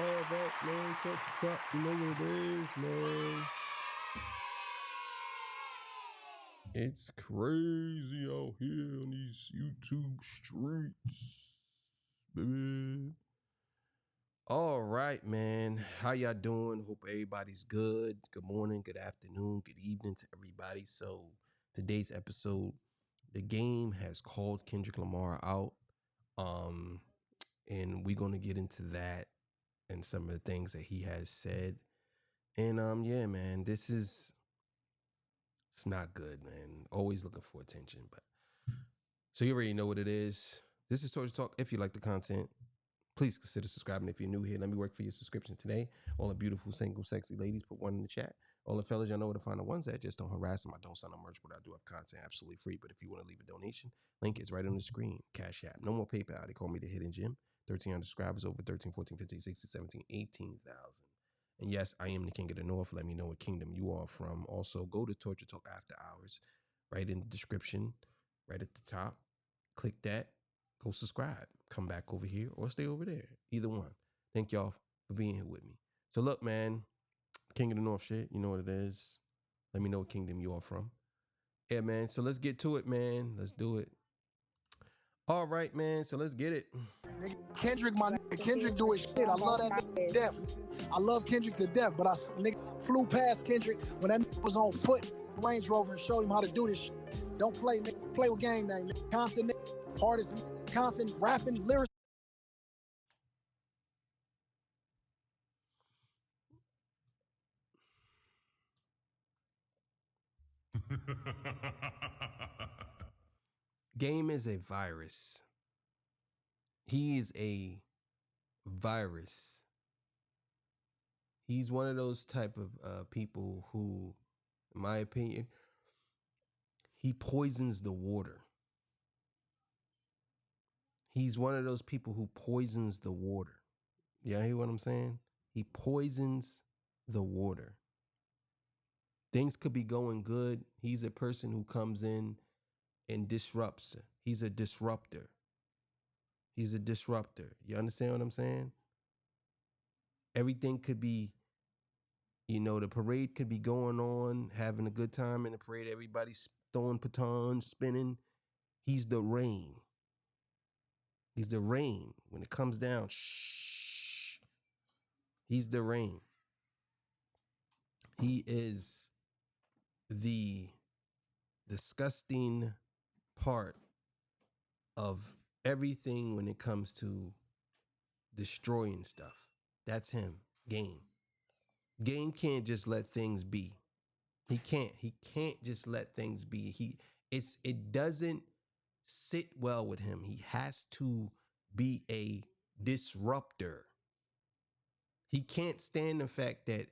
right, man. Talk to talk. You know what it is, man. It's crazy out here on these YouTube streets, baby. All right, man. How y'all doing? Hope everybody's good. Good morning, good afternoon, good evening to everybody. So today's episode, the game has called Kendrick Lamar out. And we're gonna get into that and some of the things that he has said. And yeah, man, it's not good, man. Always looking for attention, but so you already know what it is. This is Torture Talk. If you like the content, please consider subscribing. If you're new here, let me work for your subscription today. All the beautiful, single, sexy ladies, put one in the chat. All the fellas, y'all know where to find the ones that just don't harass them. I don't sell no merch, but I do have content absolutely free. But if you want to leave a donation, link is right on the screen. Cash App. No more PayPal. They call me the Hidden Gem. 1,300 subscribers, over 13, 14, 15, 16, 17, 18,000. And yes, I am the King of the North. Let me know what kingdom you are from. Also, go to Torture Talk After Hours, right in the description, right at the top. Click that. Go subscribe. Come back over here or stay over there. Either one. Thank y'all for being here with me. So look, man, King of the North shit. You know what it is. Let me know what kingdom you are from. Yeah, man. So let's get to it, man. Let's do it. All right, man. So let's get it. Kendrick, my nigga, Kendrick do his shit. I love that nigga to death. I love Kendrick to death, but I flew past Kendrick when that nigga was on foot, Range Rover, and showed him how to do this shit. Don't play, nigga. Play with gang name, nigga. Compton, nigga. Hardest, Compton, rapping, lyrics. Game is a virus. He is a virus. He's one of those type of people who, in my opinion, he poisons the water. He's one of those people who poisons the water. You hear what I'm saying? He poisons the water. Things could be going good. He's a person who comes in and disrupts. He's a disruptor. He's a disruptor. You understand what I'm saying? Everything could be, the parade could be going on, having a good time in the parade. Everybody's throwing batons, spinning. He's the rain. He's the rain. When it comes down, shh. He's the rain. He is the disgusting part of everything when it comes to destroying stuff. That's him. Game. Game can't just let things be. He can't just let things be. It doesn't sit well with him. He has to be a disruptor. He can't stand the fact that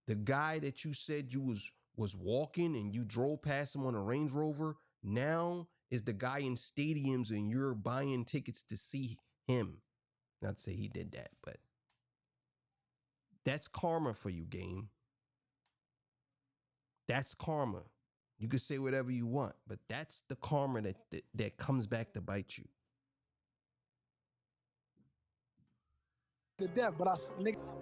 the guy that you said you was walking and you drove past him on a Range Rover now is the guy in stadiums and you're buying tickets to see him. Not to say he did that, but that's karma for you, Game. That's karma. You can say whatever you want, but that's the karma that comes back to bite you. To death, but I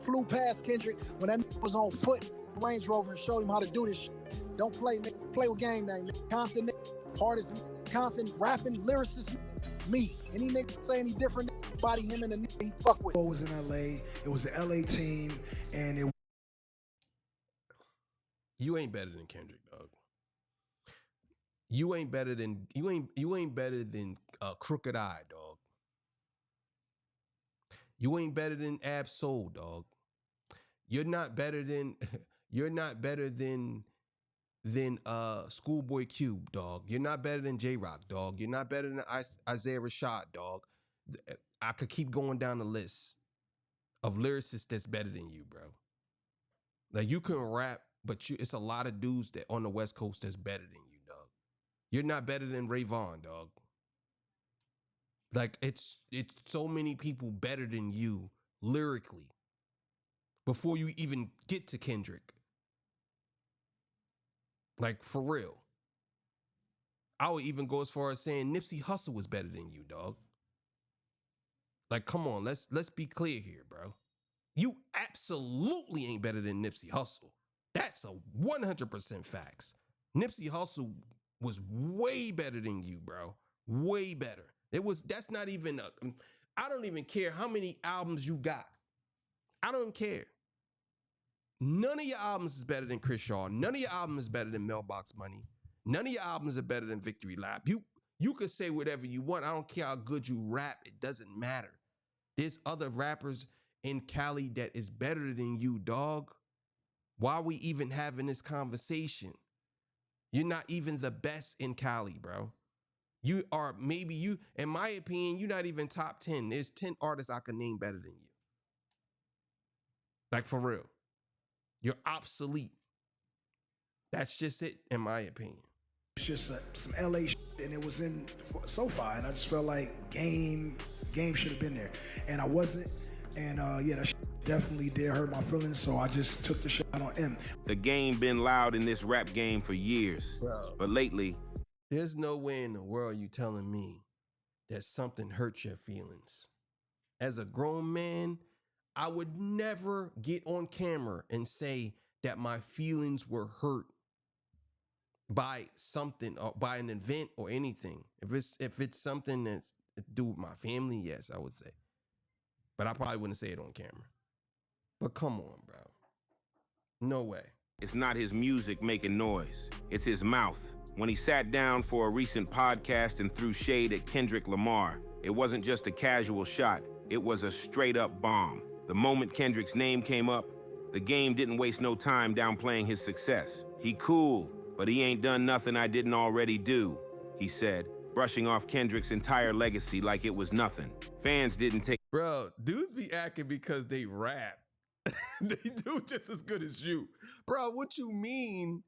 flew past Kendrick when that nigga was on foot, Range Rover, and showed him how to do this shit. Don't play, nigga. Play with gang name, nigga. Compton, nigga. Hardest, Compton, rapping, lyricist, me. Any nigga say any different, body him and the nigga he fuck with. It was in LA. It was the LA team, and it. You ain't better than Kendrick, dog. You ain't better than Crooked Eye, dog. You ain't better than Ab Soul, dog. You're not better than Schoolboy Q, dog. You're not better than J-Rock, dog. You're not better than Isaiah Rashad, dog. I could keep going down the list of lyricists that's better than you, bro. Like, you can rap, but it's a lot of dudes that on the West Coast that's better than you, dog. You're not better than Ray Vaughn, dog. Like, it's so many people better than you lyrically before you even get to Kendrick. Like, for real. I would even go as far as saying Nipsey Hussle was better than you, dog. Like, come on, let's be clear here, bro. You absolutely ain't better than Nipsey Hussle. That's a 100% facts. Nipsey Hussle was way better than you, bro. Way better. That's not even I don't even care how many albums you got. I don't care. None of your albums is better than Chris Shaw. None of your albums is better than Mailbox Money. None of your albums are better than Victory Lap. You could say whatever you want. I don't care how good you rap. It doesn't matter. There's other rappers in Cali that is better than you, dog. Why are we even having this conversation? You're not even the best in Cali, bro. You are in my opinion, you're not even top 10. There's 10 artists I can name better than you. Like, for real. You're obsolete. That's just it, in my opinion. It's just some LA shit, and it was in SoFi, and I just felt like game should have been there, and I wasn't. And yeah, that shit definitely did hurt my feelings, so I just took the shit out on M. The game been loud in this rap game for years, but lately, there's no way in the world you telling me that something hurt your feelings. As a grown man, I would never get on camera and say that my feelings were hurt by something or by an event or anything. If it's something that's to do with my family, yes, I would say. But I probably wouldn't say it on camera. But come on, bro. No way. it's not his music making noise, it's his mouth. When he sat down for a recent podcast and threw shade at Kendrick Lamar, it wasn't just a casual shot, it was a straight-up bomb. The moment Kendrick's name came up, the game didn't waste no time downplaying his success. He cool, but he ain't done nothing I didn't already do, he said, brushing off Kendrick's entire legacy like it was nothing. Fans didn't take... Bro, dudes be acting because they rap. They do just as good as you. Bro, what you mean?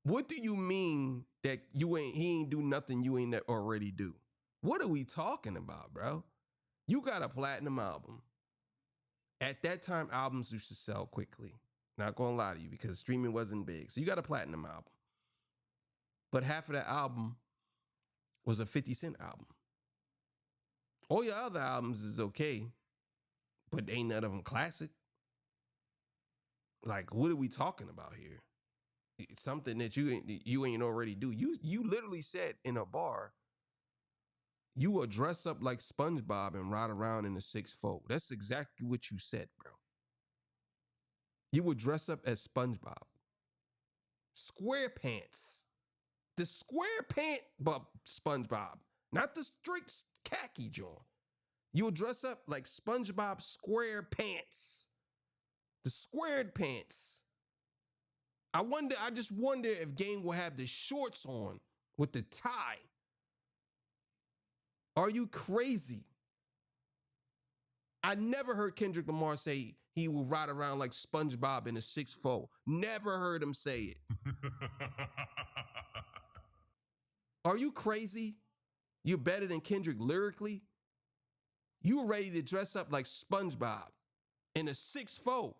What do you mean that he ain't do nothing you ain't already do? What are we talking about, bro? You got a platinum album. At that time, albums used to sell quickly. Not gonna lie to you, because streaming wasn't big. So you got a platinum album. But half of that album was a 50 Cent album. All your other albums is okay, but ain't none of them classic. Like, what are we talking about here? It's something that you ain't already do. You literally said in a bar, you will dress up like SpongeBob and ride around in a 6'4". That's exactly what you said, bro. You would dress up as SpongeBob. Square pants. The square pant SpongeBob, not the strict khaki joint. You would dress up like SpongeBob square pants. The squared pants. I just wonder if Game will have the shorts on with the tie. Are you crazy? I never heard Kendrick Lamar say he will ride around like SpongeBob in a 6'4". Never heard him say it. Are you crazy? You're better than Kendrick lyrically? You ready to dress up like SpongeBob in a 6'4".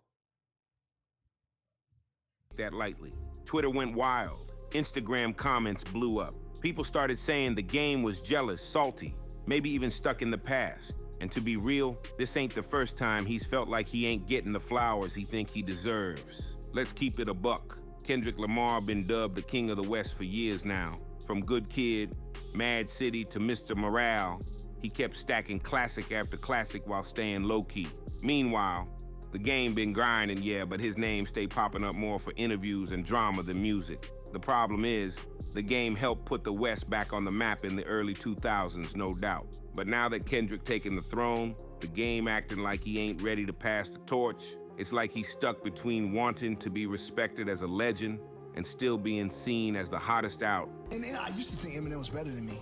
That lightly. Twitter went wild. Instagram comments blew up. People started saying the game was jealous, salty, maybe even stuck in the past. And to be real, this ain't the first time he's felt like he ain't getting the flowers he think he deserves. Let's keep it a buck. Kendrick Lamar been dubbed the king of the West for years now. From Good Kid, Mad City to Mr. Morale, he kept stacking classic after classic while staying low-key. Meanwhile, the game been grinding, yeah, but his name stay popping up more for interviews and drama than music. The problem is, the game helped put the West back on the map in the early 2000s, no doubt. But now that Kendrick taking the throne, the game acting like he ain't ready to pass the torch. It's like he's stuck between wanting to be respected as a legend and still being seen as the hottest out. And I used to think Eminem was better than me.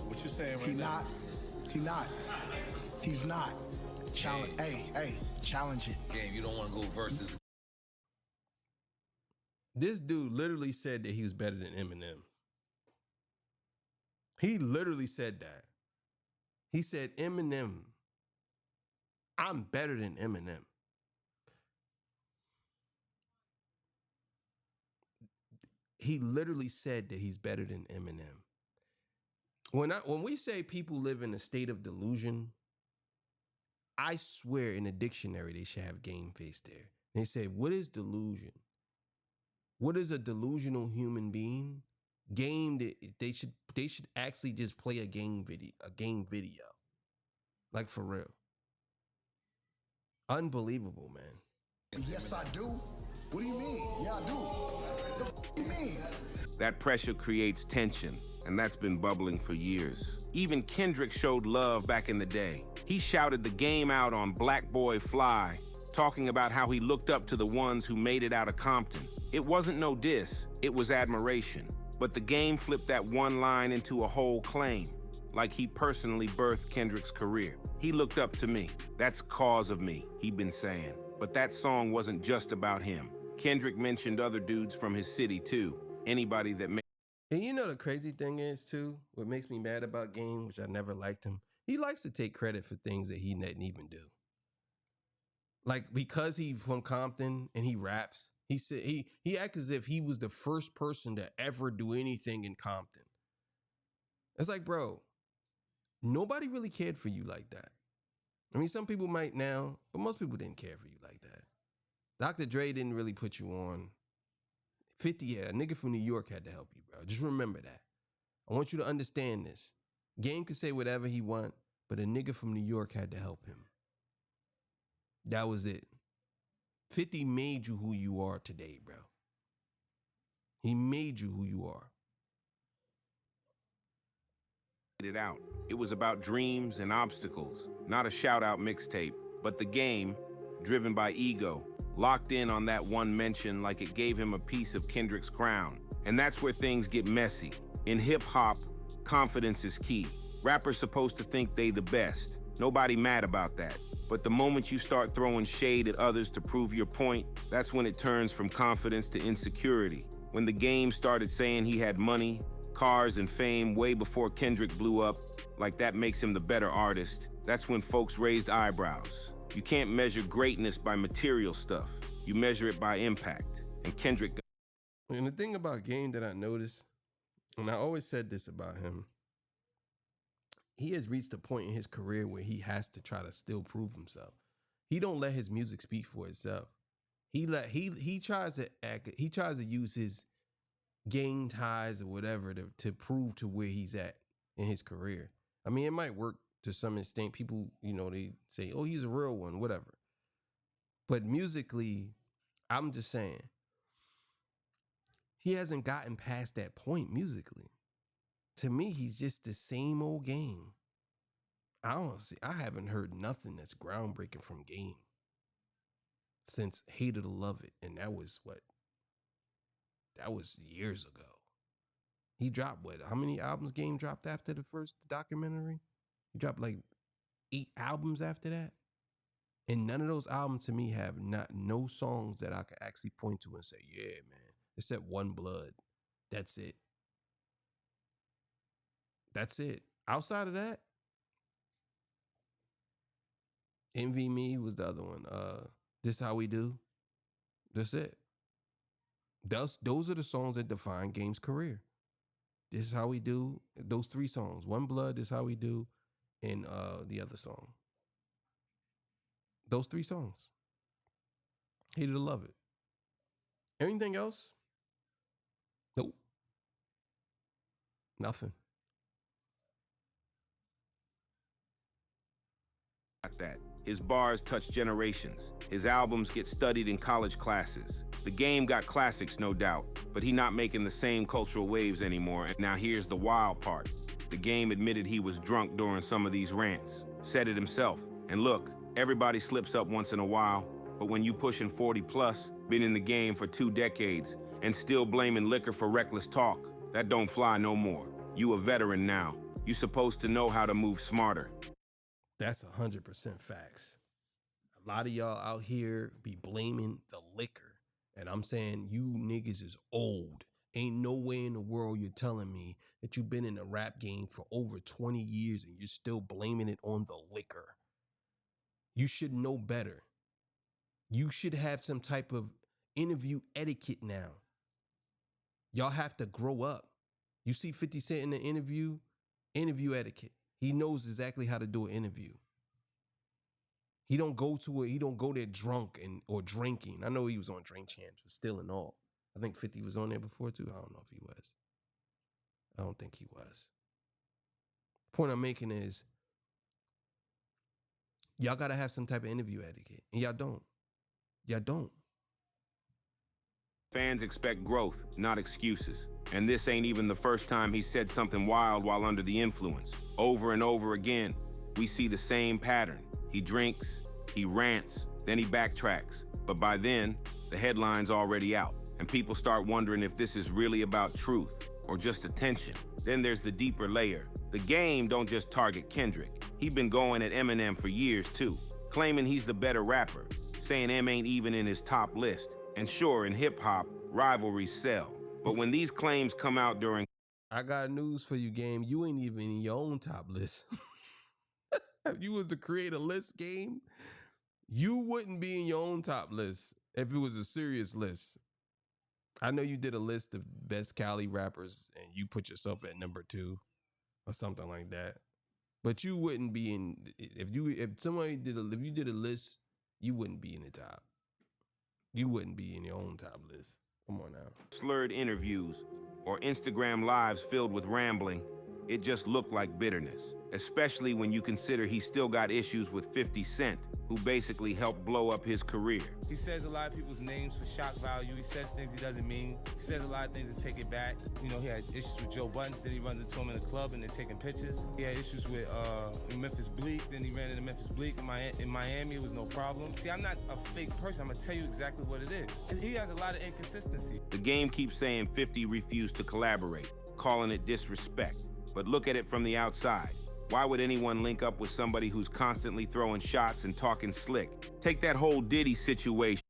What you saying right now? He's not. Challenge. Yeah. Hey, challenge it. Game, you don't want to go versus. This dude literally said that he was better than Eminem. He literally said that. He said, Eminem, I'm better than Eminem. He literally said that he's better than Eminem. When we say people live in a state of delusion, I swear in a dictionary they should have game face there. They say, what is delusion? What is a delusional human being? Game that they should actually just play a game video. Like for real. Unbelievable, man. Yes, I do. What do you mean? Yeah, I do. The f you mean? That pressure creates tension, and that's been bubbling for years. Even Kendrick showed love back in the day. He shouted the game out on Black Boy Fly, talking about how he looked up to the ones who made it out of Compton. It wasn't no diss, it was admiration. But the game flipped that one line into a whole claim, like he personally birthed Kendrick's career. He looked up to me. That's cause of me, he'd been saying. But that song wasn't just about him. Kendrick mentioned other dudes from his city too. Anybody that made. And you know the crazy thing is too, what makes me mad about Game, which I never liked him, he likes to take credit for things that he didn't even do. Like because he's from Compton and he raps, he said he acts as if he was the first person to ever do anything in Compton. It's like, bro, nobody really cared for you like that. I mean, some people might now, but most people didn't care for you like that. Dr. Dre didn't really put you on. 50, yeah, a nigga from New York had to help you, bro. Just remember that. I want you to understand this. Game could say whatever he want, but a nigga from New York had to help him. That was it. 50 made you who you are today, bro. He made you who you are. It out. It was about dreams and obstacles, not a shout-out mixtape, but the game, driven by ego, locked in on that one mention like it gave him a piece of Kendrick's crown. And that's where things get messy. In hip-hop, confidence is key. Rappers supposed to think they the best. Nobody mad about that. But the moment you start throwing shade at others to prove your point, that's when it turns from confidence to insecurity. When the game started saying he had money, cars, and fame way before Kendrick blew up, like that makes him the better artist, that's when folks raised eyebrows. You can't measure greatness by material stuff. You measure it by impact. And Kendrick... And the thing about Game that I noticed, and I always said this about him, he has reached a point in his career where he has to try to still prove himself. He don't let his music speak for itself. He tries to use his gang ties or whatever to prove to where he's at in his career. I mean, it might work to some extent. People, you know, they say, oh, he's a real one, whatever. But musically, I'm just saying, he hasn't gotten past that point musically. To me, he's just the same old Game. I haven't heard nothing that's groundbreaking from Game since Hate It or Love It. And that was what? That was years ago. He dropped what? How many albums Game dropped after the first documentary? He dropped like 8 albums after that. And none of those albums to me have no songs that I could actually point to and say, yeah, man, except One Blood. That's it. That's it. Outside of that, Envy Me was the other one. This How We Do. That's it. Those are the songs that define Game's career. This Is How We Do. Those 3 songs. One Blood, This Is How We Do, and the other song. Those 3 songs. Hate It or Love It. Anything else? Nope. Nothing. That. His bars touch generations. His albums get studied in college classes. The Game got classics, no doubt, but he not making the same cultural waves anymore. And now here's the wild part. The Game admitted he was drunk during some of these rants. Said it himself. And look, everybody slips up once in a while, but when you pushing 40 plus, been in the game for 2 decades, and still blaming liquor for reckless talk, that don't fly no more. You a veteran now. You supposed to know how to move smarter. That's 100% facts. A lot of y'all out here be blaming the liquor. And I'm saying you niggas is old. Ain't no way in the world you're telling me that you've been in the rap game for over 20 years and you're still blaming it on the liquor. You should know better. You should have some type of interview etiquette now. Y'all have to grow up. You see 50 Cent in the interview etiquette. He knows exactly how to do an interview. He don't go to it. He don't go there drunk or drinking. I know he was on Drink Champs, but still and all. I think 50 was on there before too. I don't know if he was. I don't think he was. Point I'm making is y'all got to have some type of interview etiquette, and y'all don't. Y'all don't. Fans expect growth, not excuses. And this ain't even the first time he said something wild while under the influence. Over and over again, we see the same pattern. He drinks, he rants, then he backtracks. But by then, the headline's already out, and people start wondering if this is really about truth or just attention. Then there's the deeper layer. The game don't just target Kendrick. He been going at Eminem for years too, claiming he's the better rapper, saying M ain't even in his top list. And sure, in hip-hop, rivalries sell. But when these claims come out during... I got news for you, Game. You ain't even in your own top list. If you was to create a list, Game, you wouldn't be in your own top list if it was a serious list. I know you did a list of best Cali rappers and you put yourself at number 2 or something like that. But you wouldn't be in... If you did a list, you wouldn't be in the top. You wouldn't be in your own top list. Come on now. Slurred interviews or Instagram lives filled with rambling, it just looked like bitterness. Especially when you consider he still got issues with 50 Cent, who basically helped blow up his career. He says a lot of people's names for shock value. He says things he doesn't mean. He says a lot of things to take it back. You know, he had issues with Joe Buttons, then he runs into him in a club and they're taking pictures. He had issues with Memphis Bleak, then he ran into Memphis Bleak. In Miami, it was no problem. See, I'm not a fake person. I'm gonna tell you exactly what it is. He has a lot of inconsistency. The game keeps saying 50 refused to collaborate, calling it disrespect. But look at it from the outside. Why would anyone link up with somebody who's constantly throwing shots and talking slick? Take that whole Diddy situation.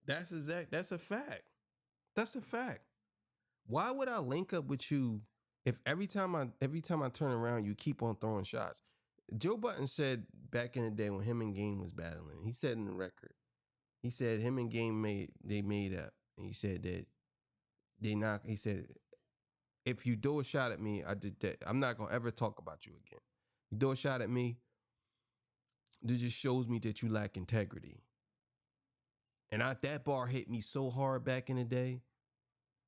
That's a fact. That's a fact. Why would I link up with you if every time I turn around you keep on throwing shots? Joe Budden said back in the day when him and Game was battling, he said in the record, he said him and Game made up. And he said that he said, if you throw a shot at me, I did that. I'm not gonna ever talk about you again. You throw a shot at me, it just shows me that you lack integrity. And that bar hit me so hard back in the day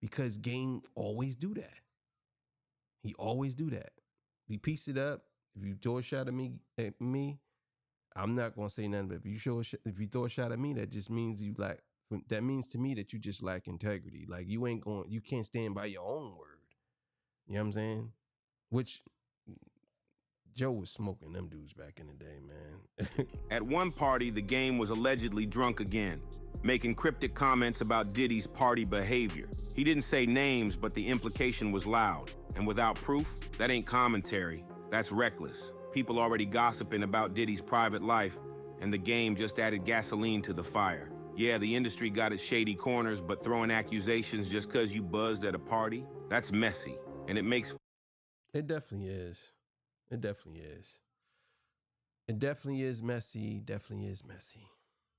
because Game always do that. He always do that. We piece it up. If you throw a shot at me, I'm not gonna say nothing. But if you throw a shot at me, that just means that means to me that you just lack integrity. Like you can't stand by your own word. You know what I'm saying? Which Joe was smoking them dudes back in the day, man. At one party, the Game was allegedly drunk again, making cryptic comments about Diddy's party behavior. He didn't say names, but the implication was loud. And without proof, that ain't commentary. That's reckless. People already gossiping about Diddy's private life, and the Game just added gasoline to the fire. Yeah, the industry got its shady corners, but throwing accusations just because you buzzed at a party, that's messy. And it makes... It definitely is. It definitely is. It definitely is messy. Definitely is messy.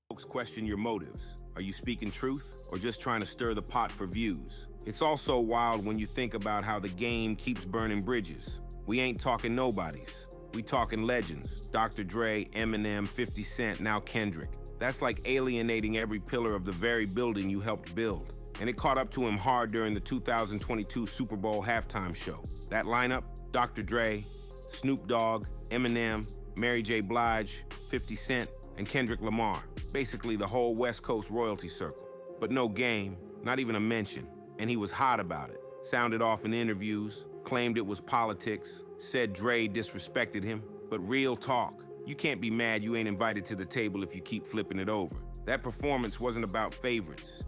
Folks question your motives. Are you speaking truth or just trying to stir the pot for views? It's also wild when you think about how the Game keeps burning bridges. We ain't talking nobodies. We talking legends. Dr. Dre, Eminem, 50 Cent, now Kendrick. That's like alienating every pillar of the very building you helped build. And it caught up to him hard during the 2022 Super Bowl halftime show. That lineup, Dr. Dre, Snoop Dogg, Eminem, Mary J. Blige, 50 Cent, and Kendrick Lamar. Basically the whole West Coast royalty circle. But no Game, not even a mention. And he was hot about it. Sounded off in interviews, claimed it was politics, said Dre disrespected him. But real talk, you can't be mad you ain't invited to the table if you keep flipping it over. That performance wasn't about favorites.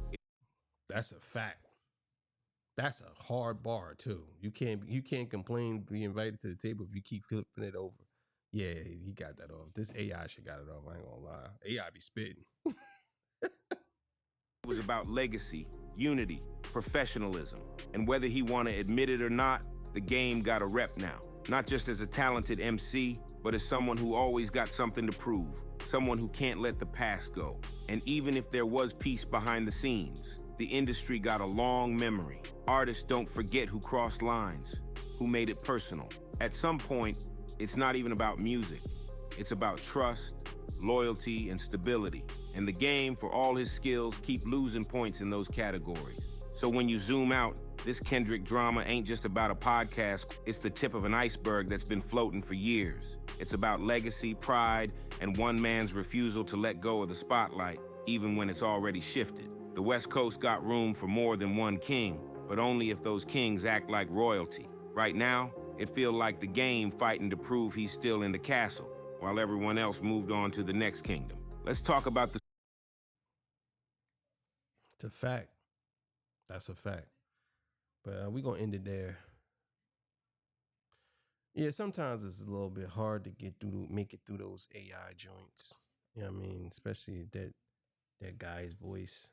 That's a fact. That's a hard bar too. You can't complain being invited to the table if you keep flipping it over. Yeah, he got that off. This AI shit got it off. I ain't gonna lie. AI be spitting. It was about legacy, unity, professionalism, and whether he want to admit it or not, the Game got a rep now. Not just as a talented MC, but as someone who always got something to prove, someone who can't let the past go. And even if there was peace behind the scenes, the industry got a long memory. Artists don't forget who crossed lines, who made it personal. At some point, it's not even about music. It's about trust, loyalty, and stability. And the game, for all his skills, keep losing points in those categories. So when you zoom out, this Kendrick drama ain't just about a podcast, it's the tip of an iceberg that's been floating for years. It's about legacy, pride, and one man's refusal to let go of the spotlight, even when it's already shifted. The West Coast got room for more than one king, but only if those kings act like royalty. Right now, it feels like the game fighting to prove he's still in the castle, while everyone else moved on to the next kingdom. Let's talk about the... It's a fact. That's a fact. But we're going to end it there. Yeah, sometimes it's a little bit hard to make it through those AI joints. You know what I mean? Especially that guy's voice.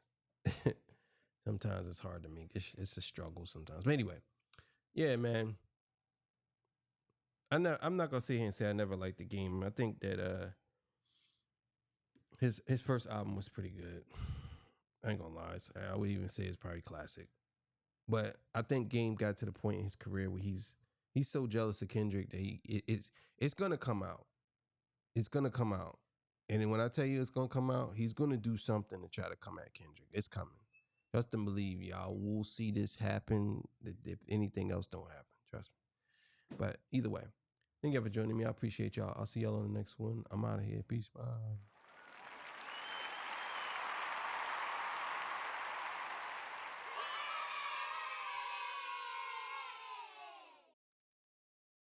Sometimes it's hard to make. It's a struggle sometimes. But anyway, yeah, man. I'm not gonna sit here and say I never liked the game. I think that his first album was pretty good. I ain't gonna lie. I would even say it's probably classic. But I think Game got to the point in his career where he's so jealous of Kendrick that it's gonna come out. It's gonna come out. And then when I tell you it's gonna come out, he's gonna do something to try to come at Kendrick. It's coming. Trust and believe, y'all. We'll see this happen if anything else don't happen. Trust me. But either way, thank you for joining me. I appreciate y'all. I'll see y'all on the next one. I'm out of here. Peace. Bye.